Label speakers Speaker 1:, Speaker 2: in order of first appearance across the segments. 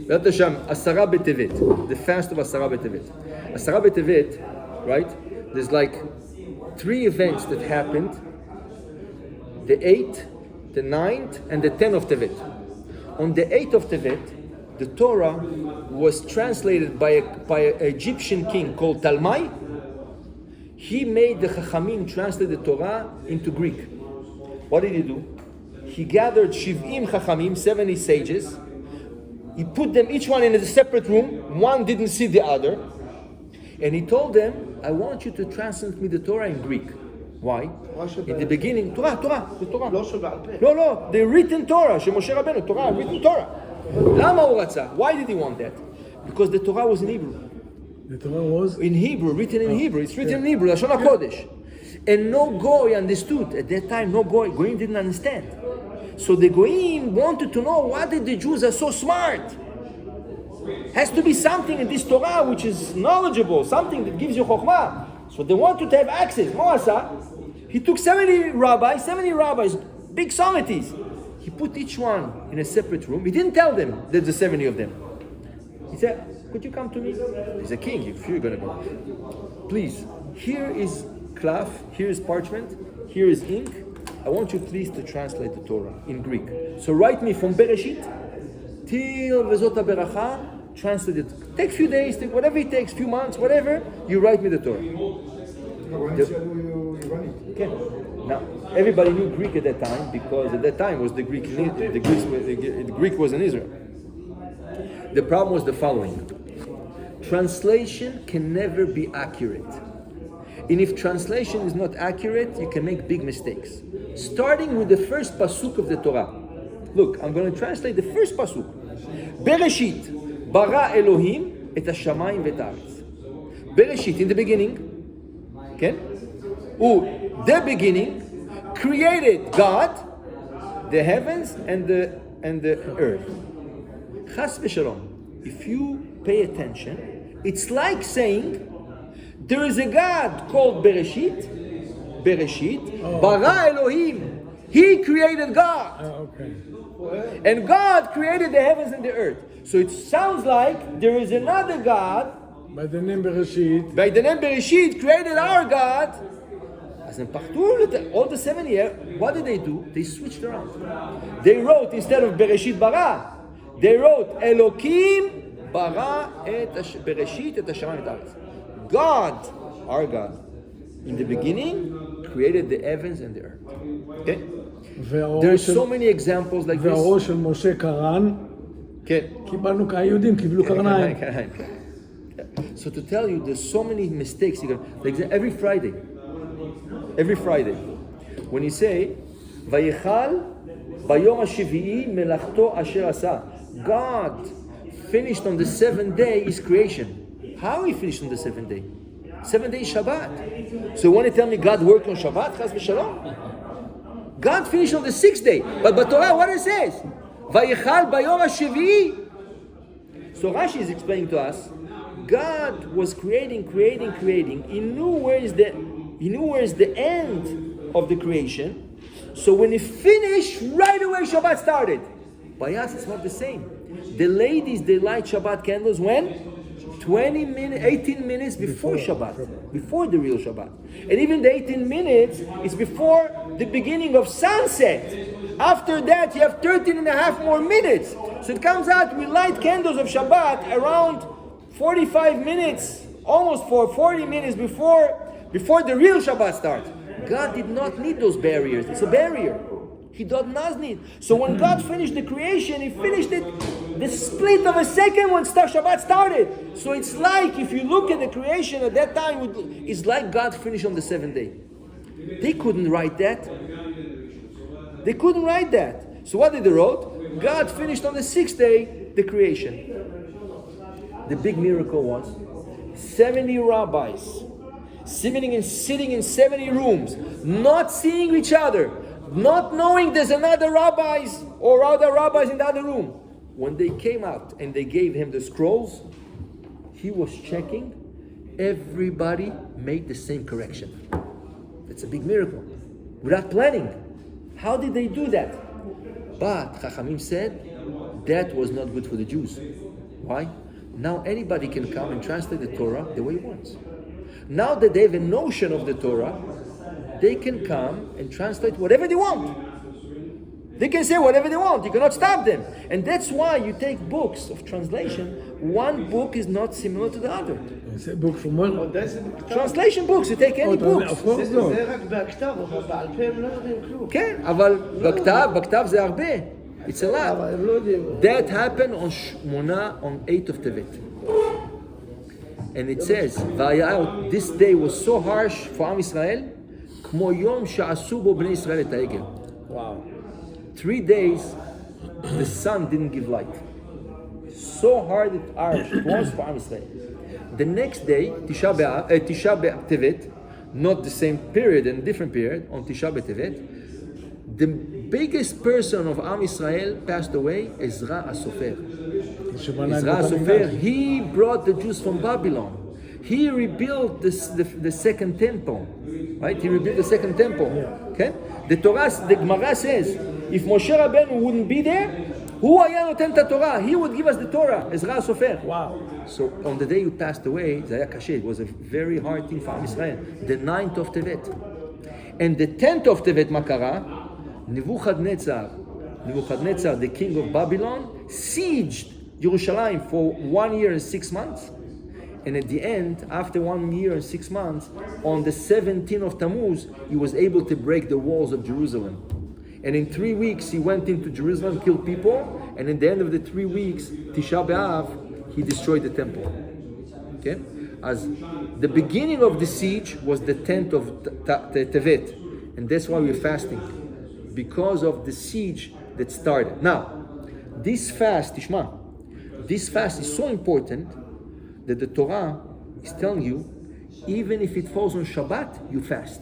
Speaker 1: Be'ezrat Hashem, Asara B'Tevet, the fast of Asara B'Tevet. Asara B'Tevet, right? There's like 3 events that happened: the 8th, the 9th, and the 10th of Tevet. On the 8th of Tevet, the Torah was translated by an Egyptian king called Talmai. He made the Chachamim translate the Torah into Greek. What did he do? He gathered Shiv'im Chachamim, 70 sages. He put them each one in a separate room. One didn't see the other. And he told them, I want you to translate me the Torah in Greek. Why? In the beginning, Torah. No, the written Torah, Moshe Rabbeinu, Torah, written Torah. Lama הוא רצה? Why did he want that? Because the Torah was in Hebrew.
Speaker 2: The Torah was?
Speaker 1: In Hebrew, written in Hebrew. It's written in Hebrew, Lashon HaKodesh. And no Goy understood. At that time, no Goyim didn't understand. So the Goyim wanted to know, why did the Jews are so smart? Has to be something in this Torah which is knowledgeable, something that gives you chokhmah. So they wanted to have access. Moasa, he took 70 rabbis, big summities. He put each one in a separate room. He didn't tell them there's the 70 of them. He said, could you come to me? He's a king, if you're going to go. Please, here is cloth, here is parchment, here is ink. I want you please to translate the Torah in Greek. So write me from Bereshit till Vezot HaBeracha, translate it. Take few days, take whatever it takes, few months, whatever, you write me the Torah. Okay. Now, everybody knew Greek at that time because at that time was the Greek was in Israel. The problem was the following. Translation can never be accurate. And if translation is not accurate, you can make big mistakes. Starting with the first pasuk of the Torah. Look, I'm going to translate the first pasuk. Bereshit, bara Elohim et hashamayim v'et haaretz. Bereshit, in the beginning, okay? The beginning, created God, the heavens and the earth. Chas v'shalom. If you pay attention, it's like saying there is a God called Bereshit, bara Elohim. He created God.
Speaker 2: Okay.
Speaker 1: And God created the heavens and the earth. So it sounds like there is another God
Speaker 2: By the name Bereshit.
Speaker 1: created our God. As in Pachtur, all the 7 years, what did they do? They switched around. They wrote, instead of Bereshit bara, they wrote Elokim bara et Bereshit et hashamayim et haaretz. God, our God, in the beginning, created the heavens and the earth. Okay? There are so many examples like this.
Speaker 2: והראש של משה קרן, קיבלנו כיהודים, קיבלו קרניים.
Speaker 1: So to tell you, there's so many mistakes. Like every Friday, when you say, Vayichal bayom hashvi'i melachto asher asa, God finished on the 7th day His creation. How He finished on the 7th day? 7th day is Shabbat. So you want to tell me God worked on Shabbat? Chas v'shalom. God finished on the 6th day. But Torah, what it says? Vayichal bayom hashvi'i. So Rashi is explaining to us, God was creating. He knew where is the end of the creation. So when He finished, right away Shabbat started. By us, it's not the same. The ladies, they light Shabbat candles when? 18 minutes before Shabbat, before the real Shabbat. And even the 18 minutes is before the beginning of sunset. After that, you have 13 and a half more minutes. So it comes out, we light candles of Shabbat around 45 minutes, almost 40 minutes before the real Shabbat starts. God did not need those barriers. It's a barrier. He does not need. So when God finished the creation, He finished it the split of a second when Shabbat started. So it's like, if you look at the creation at that time, it's like God finished on the 7th day. They couldn't write that. So what did they wrote? God finished on the 6th day the creation. The big miracle was 70 rabbis sitting in 70 rooms, not seeing each other, not knowing there's another rabbis or other rabbis in the other room. When they came out and they gave him the scrolls, he was checking. Everybody made the same correction. That's a big miracle. Without planning. How did they do that? But Chachamim said, That was not good for the Jews. Why? Now anybody can come and translate the Torah the way he wants. Now that they have a notion of the Torah, they can come and translate whatever they want. They can say whatever they want. You cannot stop them. And that's why you take books of translation. One book is not similar to the other.
Speaker 2: It's a book from one.
Speaker 1: Translation books, you take any books.
Speaker 2: Of course not.
Speaker 3: זה רק בכתב, אבל בעל פה הם לא יודעים כלום.
Speaker 1: כן, אבל בכתב זה הרבה. It's a lot.
Speaker 3: אבל הם לא יודעים.
Speaker 1: That happened on 8th of Tevet. And it says, this day was so harsh for Am Israel, כמו יום שעשו בו בני ישראל את העגל.
Speaker 2: Wow.
Speaker 1: 3 days, the sun didn't give light. So hard it was for Am Israel. The next day, Tisha B'Av Tevet, not the same period and different period, on Tisha B'Av Tevet, the biggest person of Am Israel passed away, Ezra HaSofer. Ezra HaSofer, he brought the Jews from Babylon. He rebuilt the second temple, right? He rebuilt the second temple. Okay? The Gemara says, if Moshe Rabbeinu wouldn't be there, who היה נותן את התורה? He would give us the Torah, Ezra HaSofer.
Speaker 2: Wow.
Speaker 1: So on the day you passed away, זה היה קשה. It was a very hard thing for Am Israel. The 9th of Tevet. And the 10th of Tevet, מה קרה? Nebuchadnezzar, the king of Babylon, sieged Jerusalem for 1 year and 6 months. And at the end, after 1 year and 6 months, on the 17th of Tammuz, he was able to break the walls of Jerusalem. And in 3 weeks, he went into Jerusalem, killed people, and in the end of the 3 weeks, Tisha B'Av, he destroyed the temple. Okay? As the beginning of the siege was the 10th of Tevet, and that's why we're fasting, because of the siege that started. Now, this fast, Tishma, this fast is so important that the Torah is telling you, even if it falls on Shabbat, you fast.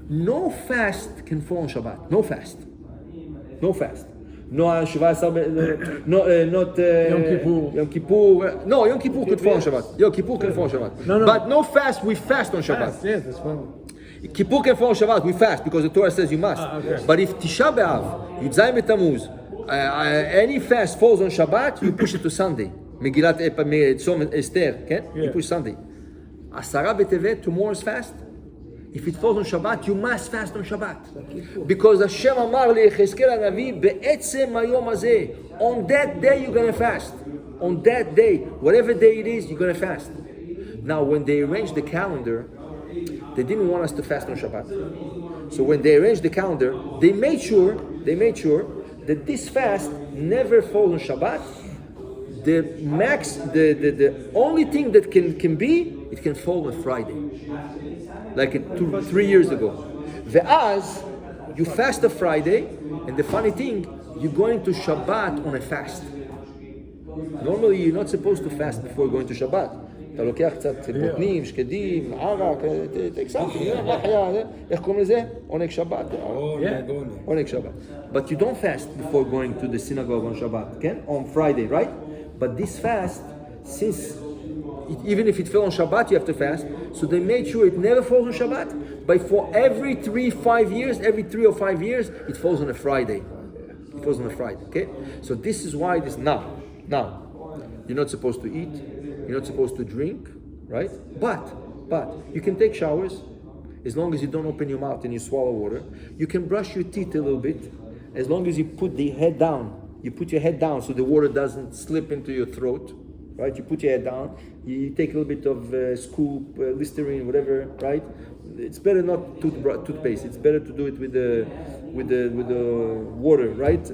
Speaker 1: No fast can fall on Shabbat. No fast. No fast. No 17, not Yom Kippur. No, Yom Kippur could fall on Shabbat. Yom Kippur can fall on Shabbat.
Speaker 2: No.
Speaker 1: But no fast, we fast on Shabbat.
Speaker 2: Yes, that's fine.
Speaker 1: Kippur can fall on Shabbat, we fast because the Torah says you must.
Speaker 2: Okay.
Speaker 1: But if Tisha B'Av, Yud B'Tammuz, any fast falls on Shabbat, you push it to Sunday. Megillat Tzom Esther, okay? You push Sunday. Asara B'Tevet, tomorrow's fast. If it falls on Shabbat, you must fast on Shabbat. Because Hashem Amar leYechezkel HaNavi, Be'etzem hayom hazeh, on that day you're going to fast. On that day, whatever day it is, you're going to fast. Now, when they arranged the calendar, they didn't want us to fast on Shabbat. So when they arranged the calendar, they made sure that this fast never falls on Shabbat. The only thing that can be, it can fall on Friday. Like 3 years ago. Ve'az, you fast a Friday, and the funny thing, you're going to Shabbat on a fast. Normally, you're not supposed to fast before going to Shabbat. אתה לוקח קצת בוטנים, שקדים, ערק, take something, איך קוראים לזה? עונג שבת. עונג שבת. But you don't fast before going to the synagogue on Shabbat, okay? On Friday, right? But this fast, since even if it fell on Shabbat, you have to fast. So they made sure it never falls on Shabbat. But for every 3 or 5 years, it falls on a Friday. It falls on a Friday, okay? So this is why this now, you're not supposed to eat. You're not supposed to drink, right? But you can take showers as long as you don't open your mouth and you swallow water. You can brush your teeth a little bit as long as you put the head down. You put your head down so the water doesn't slip into your throat, right? You put your head down. You take a little bit of scoop, Listerine, whatever, right? It's better not toothpaste. It's better to do it with the water, right?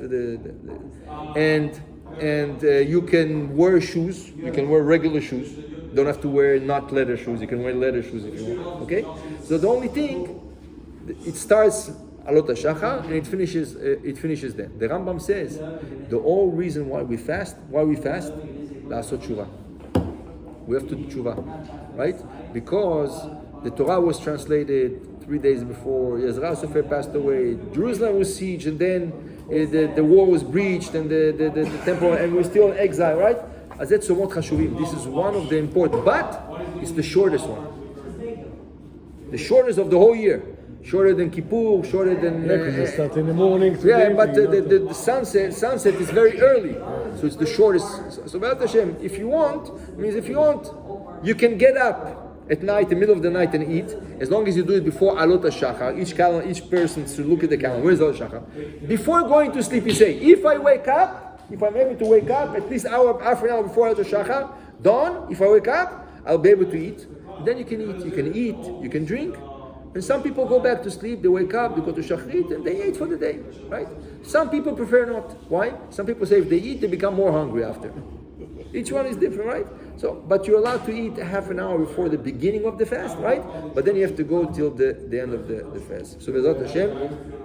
Speaker 1: And you can wear shoes. You can wear regular shoes. Don't have to wear not leather shoes. You can wear leather shoes if you want. Okay. So the only thing, it starts alot hashachar and it finishes there. The Rambam says the whole reason why we fast, la'asot tshuva. We have to do tshuva, right? Because the Torah was translated 3 days before Ezra HaSofer passed away. Jerusalem was sieged, and then the wall was breached, and the temple, and we're still in exile, right? Azet somot chashuvim. This is one of the important, but it's the shortest one. The shortest of the whole year. shorter than Kippur, shorter than...
Speaker 2: Yeah, because it starts in the morning. To
Speaker 1: yeah,
Speaker 2: the
Speaker 1: but
Speaker 2: evening,
Speaker 1: the sunset is very early, so it's the shortest. So B'ezrat Hashem, if you want, you can get up at night, in the middle of the night, and eat, as long as you do it before Alot HaShachar. Each person should look at the calendar. Where's Alot HaShachar? Before going to sleep, you say, if I'm able to wake up at least half an hour before Alot HaShachar, dawn, if I wake up, I'll be able to eat. Then you can eat, you can drink. And some people go back to sleep, they wake up, they go to Shachrit, and they ate for the day, right? Some people prefer not. Why? Some people say if they eat, they become more hungry after. Each one is different, right? So, but you're allowed to eat half an hour before the beginning of the fast, right? But then you have to go till the end of the fast. So, B'ezrat Hashem,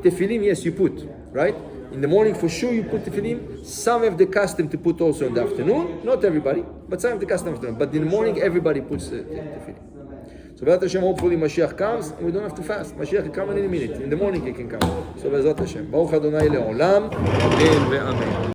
Speaker 1: tefillin, yes, you put, right? In the morning, for sure, you put tefillin. Some have the custom to put also in the afternoon. Not everybody, but some have the custom in the afternoon. But in the morning, everybody puts tefillin. So, B'ezrat Hashem, hopefully Mashiach comes, and we don't have to fast. Mashiach can come in a minute. In the morning, he can come. So, B'ezrat Hashem. Baruch Adonai le'olam. Amen ve'amen.